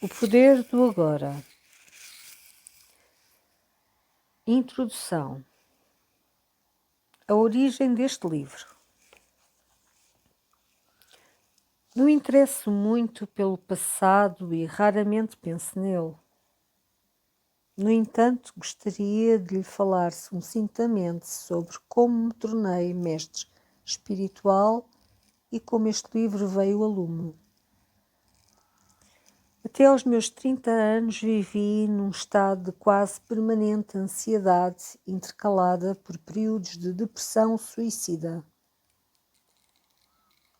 O poder do agora. Introdução. A origem deste livro. Não interesso muito pelo passado e raramente penso nele. No entanto, gostaria de lhe falar sucintamente sobre como me tornei mestre espiritual e como este livro veio a lume. Até aos meus 30 anos vivi num estado de quase permanente ansiedade, intercalada por períodos de depressão suicida.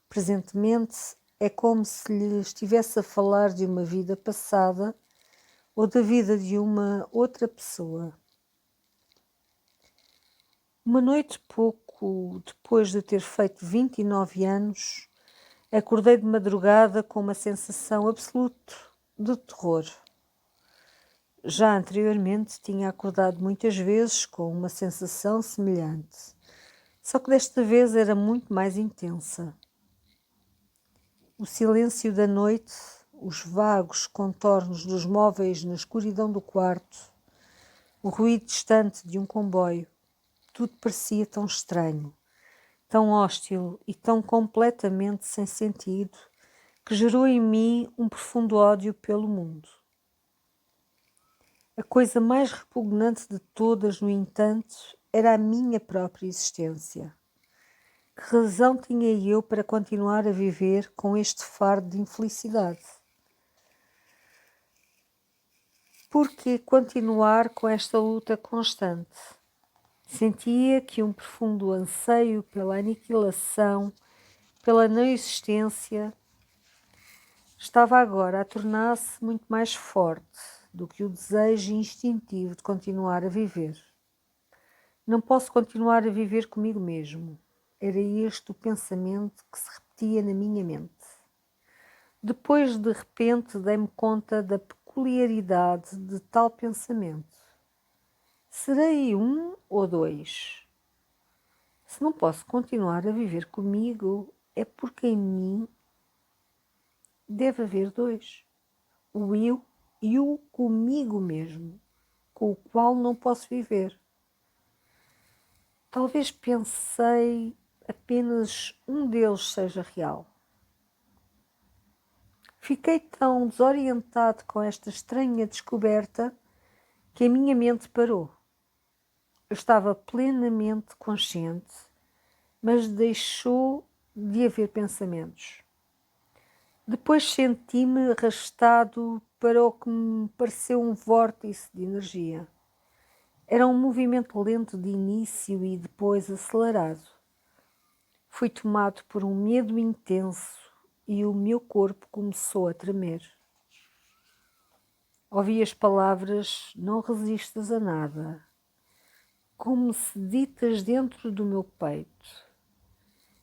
Presentemente, é como se lhe estivesse a falar de uma vida passada ou da vida de uma outra pessoa. Uma noite, pouco depois de ter feito 29 anos, acordei de madrugada com uma sensação absoluta de terror. Já anteriormente tinha acordado muitas vezes com uma sensação semelhante, só que desta vez era muito mais intensa. O silêncio da noite, os vagos contornos dos móveis na escuridão do quarto, o ruído distante de um comboio, tudo parecia tão estranho, tão hostil e tão completamente sem sentido, que gerou em mim um profundo ódio pelo mundo. A coisa mais repugnante de todas, no entanto, era a minha própria existência. Que razão tinha eu para continuar a viver com este fardo de infelicidade? Por que continuar com esta luta constante? Sentia que um profundo anseio pela aniquilação, pela não existência, estava agora a tornar-se muito mais forte do que o desejo instintivo de continuar a viver. Não posso continuar a viver comigo mesmo. Era este o pensamento que se repetia na minha mente. Depois, de repente, dei-me conta da peculiaridade de tal pensamento. Serei um ou dois? Se não posso continuar a viver comigo, é porque em mim deve haver dois. O eu e o comigo mesmo, com o qual não posso viver. Talvez pensei apenas um deles seja real. Fiquei tão desorientado com esta estranha descoberta que a minha mente parou. Eu estava plenamente consciente, mas deixou de haver pensamentos. Depois senti-me arrastado para o que me pareceu um vórtice de energia. Era um movimento lento de início e depois acelerado. Fui tomado por um medo intenso e o meu corpo começou a tremer. Ouvi as palavras "não resistas a nada", como se ditas dentro do meu peito.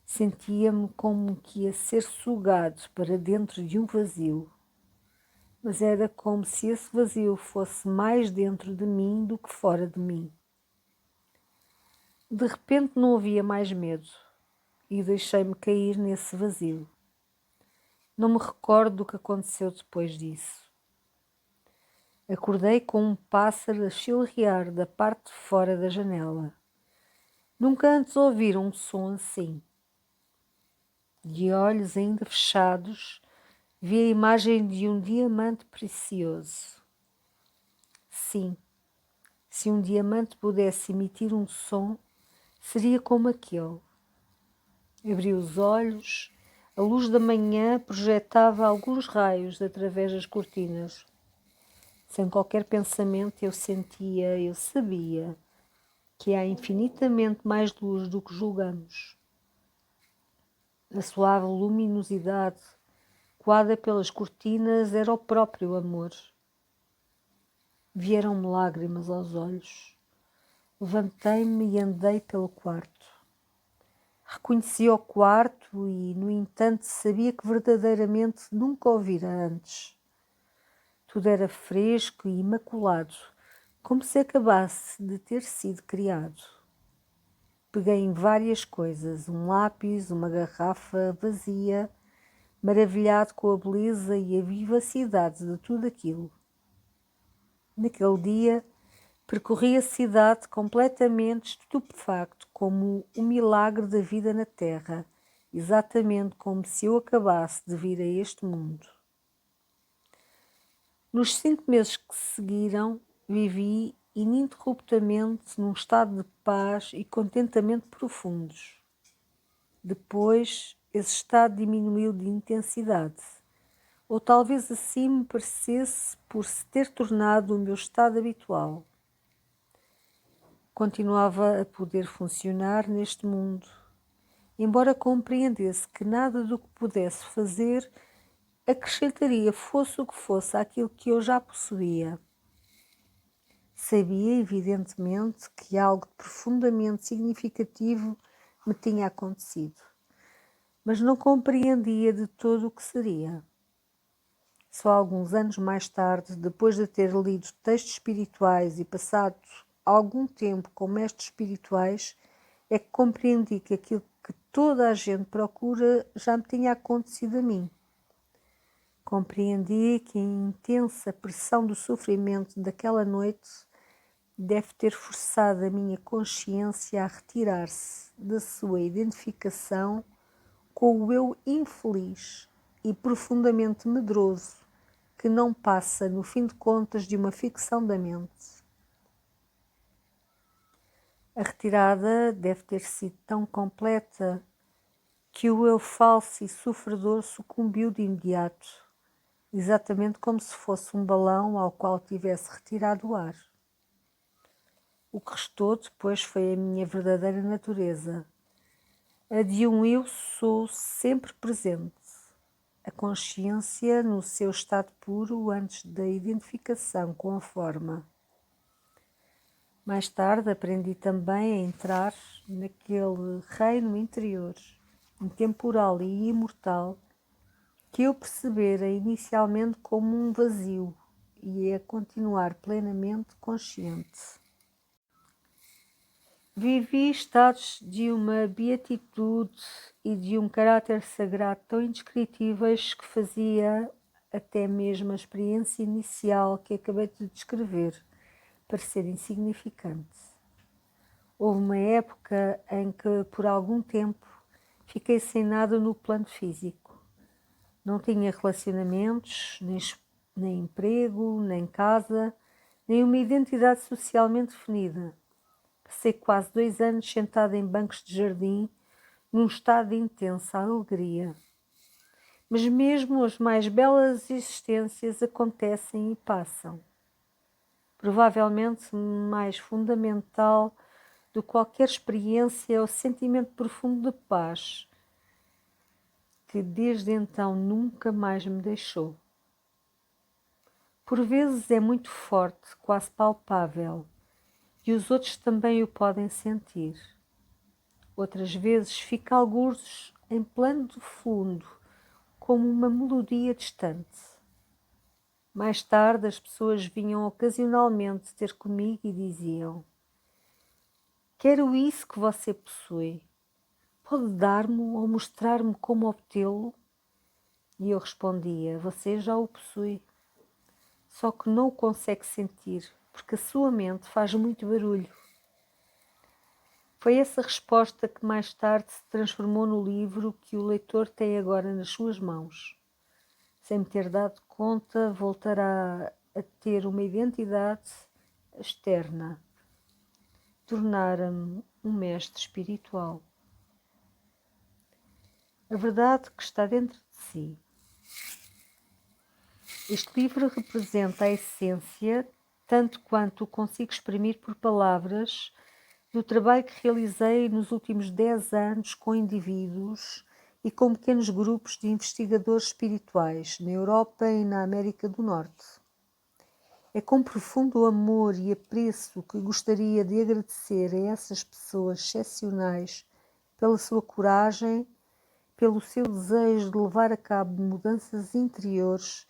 Sentia-me como que ia ser sugado para dentro de um vazio, mas era como se esse vazio fosse mais dentro de mim do que fora de mim. De repente não havia mais medo e deixei-me cair nesse vazio. Não me recordo do que aconteceu depois disso. Acordei com um pássaro a chilrear da parte de fora da janela. Nunca antes ouvira um som assim. De olhos ainda fechados, vi a imagem de um diamante precioso. Sim, se um diamante pudesse emitir um som, seria como aquele. Abri os olhos, a luz da manhã projetava alguns raios através das cortinas. Sem qualquer pensamento eu sabia que há infinitamente mais luz do que julgamos. A suave luminosidade coada pelas cortinas era o próprio amor. Vieram-me lágrimas aos olhos. Levantei-me e andei pelo quarto. Reconheci o quarto e, no entanto, sabia que verdadeiramente nunca o vira antes. Tudo era fresco e imaculado, como se acabasse de ter sido criado. Peguei em várias coisas, um lápis, uma garrafa vazia, maravilhado com a beleza e a vivacidade de tudo aquilo. Naquele dia, percorri a cidade completamente estupefacto, como o milagre da vida na Terra, exatamente como se eu acabasse de vir a este mundo. Nos 5 meses que seguiram, vivi ininterruptamente num estado de paz e contentamento profundos. Depois, esse estado diminuiu de intensidade, ou talvez assim me parecesse por se ter tornado o meu estado habitual. Continuava a poder funcionar neste mundo, embora compreendesse que nada do que pudesse fazer acrescentaria, fosse o que fosse, àquilo que eu já possuía. Sabia, evidentemente, que algo de profundamente significativo me tinha acontecido, mas não compreendia de todo o que seria. Só alguns anos mais tarde, depois de ter lido textos espirituais e passado algum tempo com mestres espirituais, é que compreendi que aquilo que toda a gente procura já me tinha acontecido a mim. Compreendi que a intensa pressão do sofrimento daquela noite deve ter forçado a minha consciência a retirar-se da sua identificação com o eu infeliz e profundamente medroso que não passa, no fim de contas, de uma ficção da mente. A retirada deve ter sido tão completa que o eu falso e sofredor sucumbiu de imediato, exatamente como se fosse um balão ao qual tivesse retirado o ar. O que restou depois foi a minha verdadeira natureza, a de um eu sou sempre presente, a consciência no seu estado puro antes da identificação com a forma. Mais tarde aprendi também a entrar naquele reino interior, intemporal e imortal, que eu percebera inicialmente como um vazio e a continuar plenamente consciente. Vivi estados de uma beatitude e de um caráter sagrado tão indescritíveis que fazia até mesmo a experiência inicial que acabei de descrever parecer insignificante. Houve uma época em que, por algum tempo, fiquei sem nada no plano físico. Não tinha relacionamentos, nem emprego, nem casa, nem uma identidade socialmente definida. Passei quase 2 anos sentada em bancos de jardim, num estado de intensa alegria. Mas mesmo as mais belas existências acontecem e passam. Provavelmente mais fundamental do que qualquer experiência é o sentimento profundo de paz, que desde então nunca mais me deixou. Por vezes é muito forte, quase palpável, e os outros também o podem sentir. Outras vezes fica algures em plano de fundo, como uma melodia distante. Mais tarde as pessoas vinham ocasionalmente ter comigo e diziam: "Quero isso que você possui. Pode dar-me ou mostrar-me como obtê-lo?" E eu respondia: "Você já o possui. Só que não o consegue sentir, porque a sua mente faz muito barulho." Foi essa resposta que mais tarde se transformou no livro que o leitor tem agora nas suas mãos. Sem me ter dado conta, voltará a ter uma identidade externa. Tornara-me um mestre espiritual. A verdade que está dentro de si. Este livro representa a essência, tanto quanto o consigo exprimir por palavras, do trabalho que realizei nos últimos 10 anos com indivíduos e com pequenos grupos de investigadores espirituais na Europa e na América do Norte. É com profundo amor e apreço que gostaria de agradecer a essas pessoas excepcionais pela sua coragem, pelo seu desejo de levar a cabo mudanças interiores,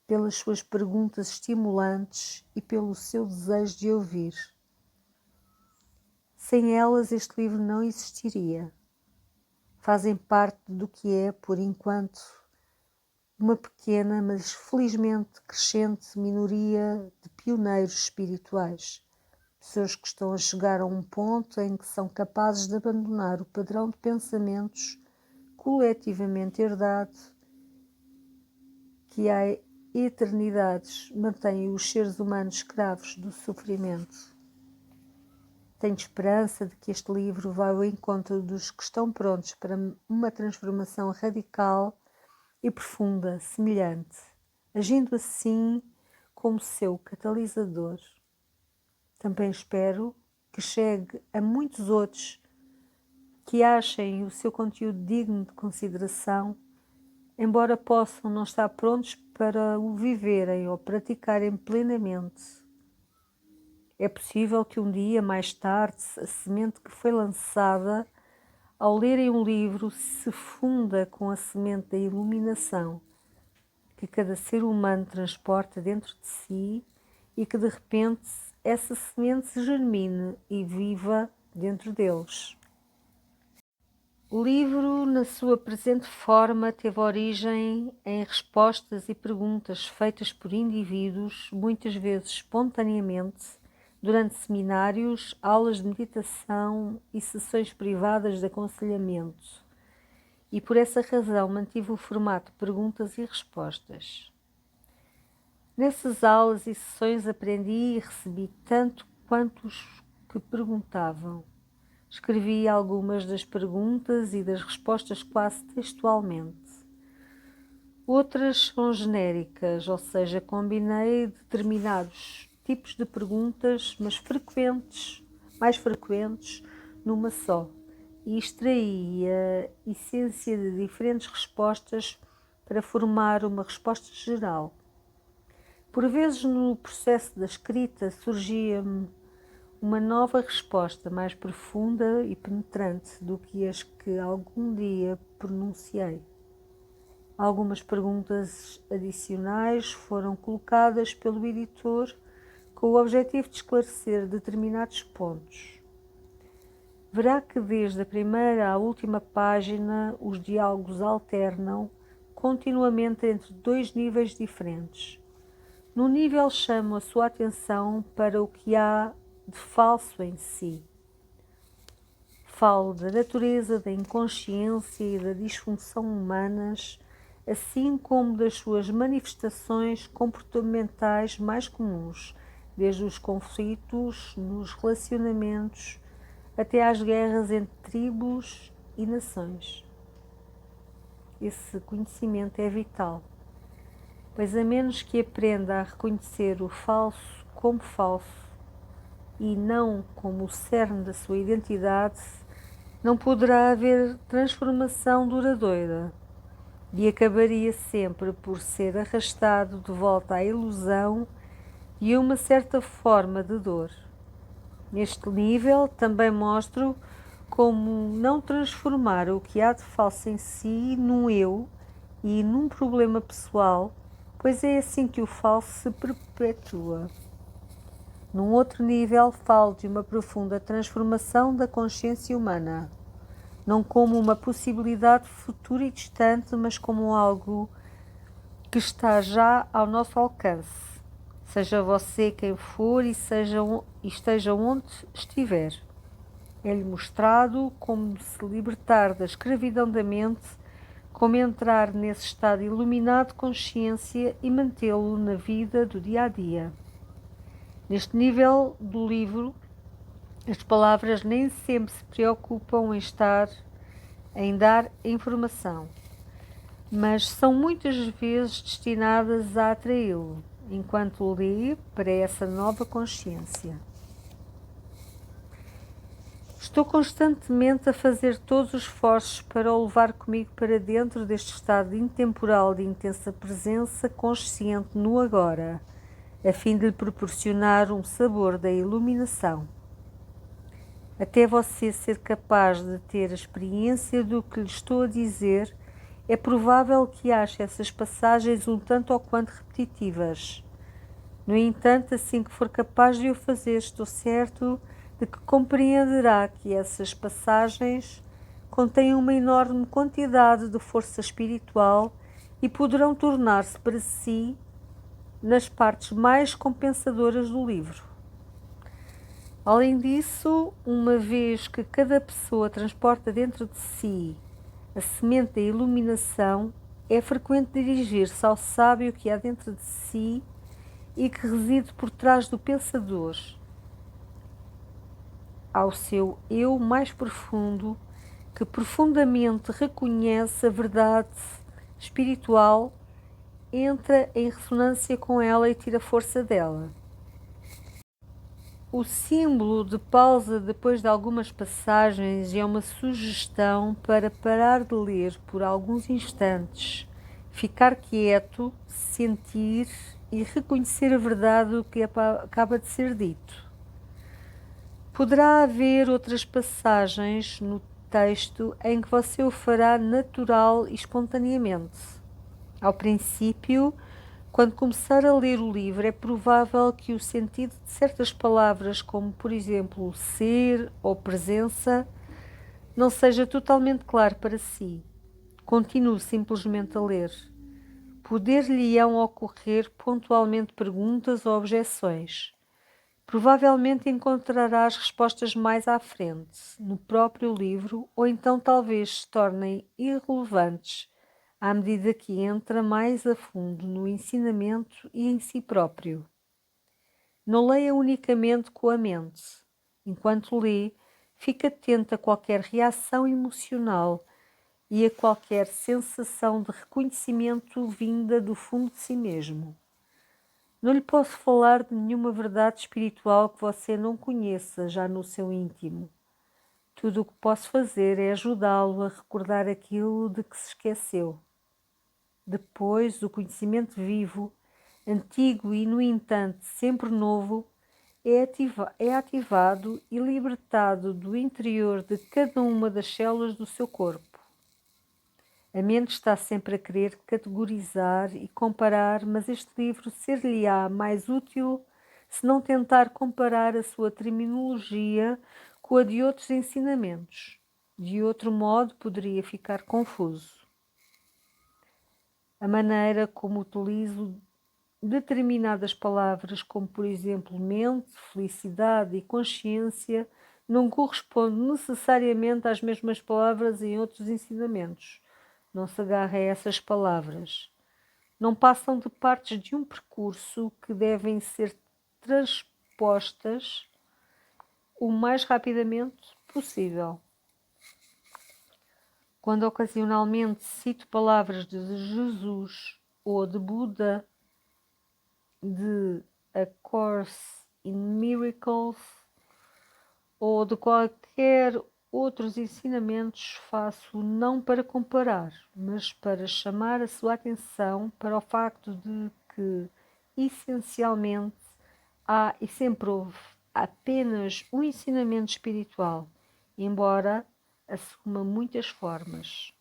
pelas suas perguntas estimulantes e pelo seu desejo de ouvir. Sem elas este livro não existiria. Fazem parte do que é, por enquanto, uma pequena, mas felizmente crescente minoria de pioneiros espirituais. Pessoas que estão a chegar a um ponto em que são capazes de abandonar o padrão de pensamentos coletivamente herdado que há eternidades mantém os seres humanos escravos do sofrimento. Tenho esperança de que este livro vá ao encontro dos que estão prontos para uma transformação radical e profunda, semelhante, agindo assim como seu catalisador. Também espero que chegue a muitos outros que achem o seu conteúdo digno de consideração, embora possam não estar prontos para o viverem ou praticarem plenamente. É possível que um dia, mais tarde, a semente que foi lançada, ao lerem um livro, se funda com a semente da iluminação que cada ser humano transporta dentro de si e que, de repente, essa semente se germine e viva dentro deles. O livro, na sua presente forma, teve origem em respostas e perguntas feitas por indivíduos, muitas vezes espontaneamente, durante seminários, aulas de meditação e sessões privadas de aconselhamento. E por essa razão mantive o formato de perguntas e respostas. Nessas aulas e sessões aprendi e recebi tanto quanto os que perguntavam. Escrevi algumas das perguntas e das respostas quase textualmente. Outras são genéricas, ou seja, combinei determinados tipos de perguntas, mas mais frequentes, numa só, e extraí a essência de diferentes respostas para formar uma resposta geral. Por vezes, no processo da escrita, surgia-me uma nova resposta mais profunda e penetrante do que as que algum dia pronunciei. Algumas perguntas adicionais foram colocadas pelo editor com o objetivo de esclarecer determinados pontos. Verá que desde a primeira à última página os diálogos alternam continuamente entre dois níveis diferentes. Num nível chamo a sua atenção para o que há de falso em si. Falo da natureza da inconsciência e da disfunção humanas, assim como das suas manifestações comportamentais mais comuns, desde os conflitos nos relacionamentos até às guerras entre tribos e nações. Esse conhecimento é vital, pois a menos que aprenda a reconhecer o falso como falso e não como o cerne da sua identidade, não poderá haver transformação duradoura e acabaria sempre por ser arrastado de volta à ilusão e a uma certa forma de dor. Neste nível, também mostro como não transformar o que há de falso em si num eu e num problema pessoal, pois é assim que o falso se perpetua. Num outro nível, falo de uma profunda transformação da consciência humana, não como uma possibilidade futura e distante, mas como algo que está já ao nosso alcance. Seja você quem for e esteja onde estiver. É-lhe mostrado como se libertar da escravidão da mente, como entrar nesse estado iluminado de consciência e mantê-lo na vida do dia a dia. Neste nível do livro, as palavras nem sempre se preocupam em dar informação, mas são muitas vezes destinadas a atraí-lo, enquanto lê para essa nova consciência. Estou constantemente a fazer todos os esforços para o levar comigo para dentro deste estado intemporal de intensa presença consciente no agora, a fim de lhe proporcionar um sabor da iluminação. Até você ser capaz de ter a experiência do que lhe estou a dizer, é provável que ache essas passagens um tanto ou quanto repetitivas. No entanto, assim que for capaz de o fazer, estou certo de que compreenderá que essas passagens contêm uma enorme quantidade de força espiritual e poderão tornar-se para si nas partes mais compensadoras do livro. Além disso, uma vez que cada pessoa transporta dentro de si a semente da iluminação, é frequente dirigir-se ao sábio que há dentro de si e que reside por trás do pensador, ao seu eu mais profundo, que profundamente reconhece a verdade espiritual, entra em ressonância com ela e tira força dela. O símbolo de pausa depois de algumas passagens é uma sugestão para parar de ler por alguns instantes, ficar quieto, sentir e reconhecer a verdade do que acaba de ser dito. Poderá haver outras passagens no texto em que você o fará natural e espontaneamente. Ao princípio, quando começar a ler o livro, é provável que o sentido de certas palavras, como por exemplo ser ou presença, não seja totalmente claro para si. Continue simplesmente a ler. Poder-lhe-ão ocorrer pontualmente perguntas ou objeções. Provavelmente encontrará as respostas mais à frente, no próprio livro, ou então talvez se tornem irrelevantes à medida que entra mais a fundo no ensinamento e em si próprio. Não leia unicamente com a mente. Enquanto lê, fique atento a qualquer reação emocional e a qualquer sensação de reconhecimento vinda do fundo de si mesmo. Não lhe posso falar de nenhuma verdade espiritual que você não conheça já no seu íntimo. Tudo o que posso fazer é ajudá-lo a recordar aquilo de que se esqueceu. Depois, o conhecimento vivo, antigo e, no entanto, sempre novo, é ativado e libertado do interior de cada uma das células do seu corpo. A mente está sempre a querer categorizar e comparar, mas este livro ser-lhe-á mais útil se não tentar comparar a sua terminologia com a de outros ensinamentos. De outro modo, poderia ficar confuso. A maneira como utilizo determinadas palavras, como por exemplo mente, felicidade e consciência, não corresponde necessariamente às mesmas palavras em outros ensinamentos. Não se agarre a essas palavras. Não passam de partes de um percurso que devem ser transpostas o mais rapidamente possível. Quando ocasionalmente cito palavras de Jesus ou de Buda, de A Course in Miracles ou de qualquer outros ensinamentos, faço não para comparar, mas para chamar a sua atenção para o facto de que, essencialmente, há e sempre houve apenas um ensinamento espiritual, embora assuma muitas formas.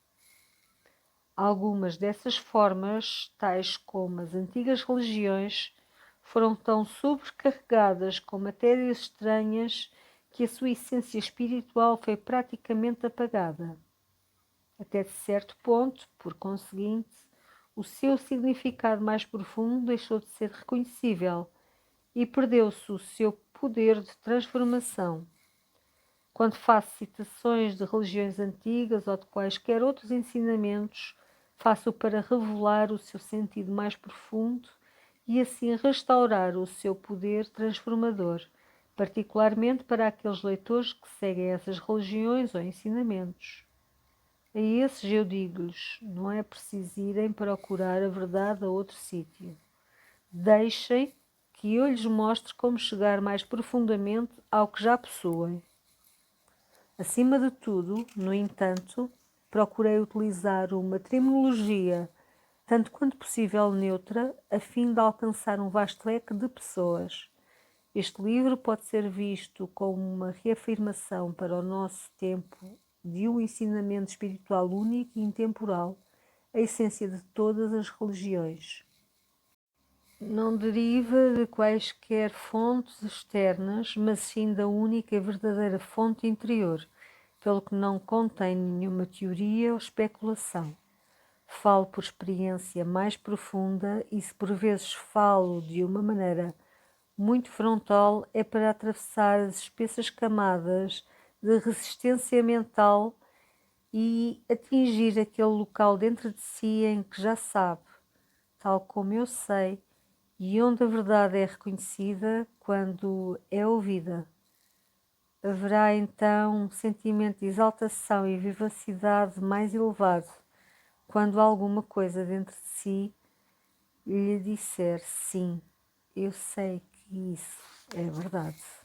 Algumas dessas formas, tais como as antigas religiões, foram tão sobrecarregadas com matérias estranhas que a sua essência espiritual foi praticamente apagada. Até certo ponto, por conseguinte, o seu significado mais profundo deixou de ser reconhecível e perdeu-se o seu poder de transformação. Quando faço citações de religiões antigas ou de quaisquer outros ensinamentos, faço para revelar o seu sentido mais profundo e assim restaurar o seu poder transformador, particularmente para aqueles leitores que seguem essas religiões ou ensinamentos. A esses eu digo-lhes, não é preciso irem procurar a verdade a outro sítio. Deixem que eu lhes mostre como chegar mais profundamente ao que já possuem. Acima de tudo, no entanto, procurei utilizar uma terminologia tanto quanto possível neutra, a fim de alcançar um vasto leque de pessoas. Este livro pode ser visto como uma reafirmação para o nosso tempo de um ensinamento espiritual único e intemporal, a essência de todas as religiões. Não deriva de quaisquer fontes externas, mas sim da única e verdadeira fonte interior, pelo que não contém nenhuma teoria ou especulação. falo por experiência mais profunda e se por vezes falo de uma maneira muito frontal, é para atravessar as espessas camadas de resistência mental e atingir aquele local dentro de si em que já sabe, tal como eu sei, e onde a verdade é reconhecida quando é ouvida. Haverá então um sentimento de exaltação e vivacidade mais elevado quando alguma coisa dentro de si lhe disser sim, eu sei que isso é verdade.